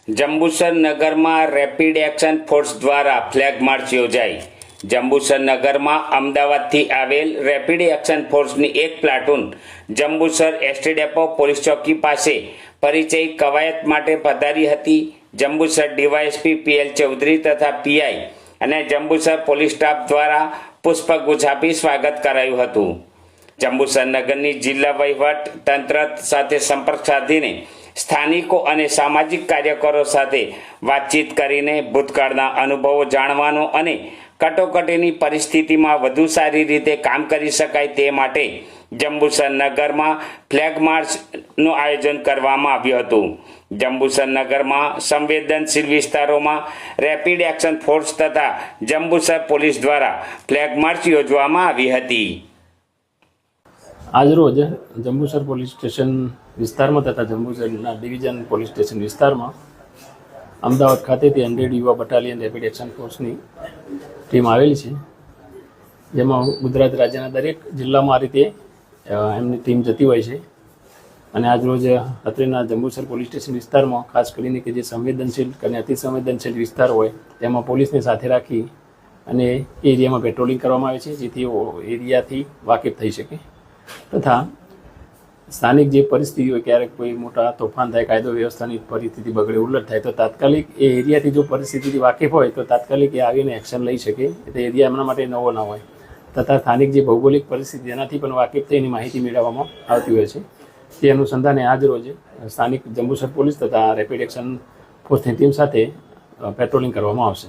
જંબુસર નગરમાં rapid action force દ્વારા flag March યોજાઈ। જંબુસર નગરમાં અમદાવાદથી આવેલ રેપિડ એક્શન ફોર્સની એક platoon Jambusar ST depot police ચોકી પાસે પરિચય કવાયત માટે પધારી હતી। જંબુસર ડીવાયએસપી પીએલ ચૌધરી તથા પીઆઈ અને જંબુસર પોલીસ સ્ટાફ દ્વારા પુષ્પગુચ્છ આપી સ્વાગત કરાયું હતું। જંબુસર નગરની જિલ્લા વહીવટ તંત્ર સાથે સંપર્ક સાધીને સ્થાનિકો અને સામાજિક કાર્યકરો સાથે વાતચીત કરીને ભૂતકાળના અનુભવો જાણવાનો અને કટોકટીની પરિસ્થિતિમાં વધુ સારી રીતે કામ કરી શકાય તે માટે જંબુસર નગરમાં ફ્લેગ માર્ચનું આયોજન કરવામાં આવ્યું હતું। જંબુસર નગરમાં સંવેદનશીલ વિસ્તારોમાં રેપિડ એક્શન ફોર્સ તથા જંબુસર પોલીસ દ્વારા ફ્લેગ માર્ચ યોજવામાં આવી હતી। આજરોજ જંબુસર પોલીસ સ્ટેશન વિસ્તારમાં તથા જંબુસરના ડિવિઝન પોલીસ સ્ટેશન વિસ્તારમાં અમદાવાદ ખાતેથી 100 યુવા બટાલિયન રેપિડ એક્શન ફોર્સની ટીમ આવેલી છે, જેમાં ગુજરાત રાજ્યના દરેક જિલ્લામાં આ રીતે એમની ટીમ જતી હોય છે। અને આજરોજ અત્રેના જંબુસર પોલીસ સ્ટેશન વિસ્તારમાં ખાસ કરીને કે જે સંવેદનશીલ અને અતિ સંવેદનશીલ વિસ્તાર હોય તેમાં પોલીસને સાથે રાખી અને એ એરિયામાં પેટ્રોલિંગ કરવામાં આવે છે, જેથી એરિયાથી વાકેફ થઈ શકે તથા સ્થાનિક જે પરિસ્થિતિ હોય, ક્યારેક કોઈ મોટા તોફાન થાય, કાયદો વ્યવસ્થાની પરિસ્થિતિ બગડે, ઉલટ થાય તો તાત્કાલિક એ એરિયાથી જો પરિસ્થિતિથી વાકેફ હોય તો તાત્કાલિક એ આવીને એક્શન લઈ શકે। એટલે એરિયા એમના માટે નવો ના હોય તથા સ્થાનિક જે ભૌગોલિક પરિસ્થિતિ એનાથી પણ વાકેફ થઈને માહિતી મેળવવામાં આવતી હોય છે। તે અનુસંધાને આજ રોજ સ્થાનિક જંબુસર પોલીસ તથા રેપિડ એક્શન ફોર્સની ટીમ સાથે પેટ્રોલિંગ કરવામાં આવશે।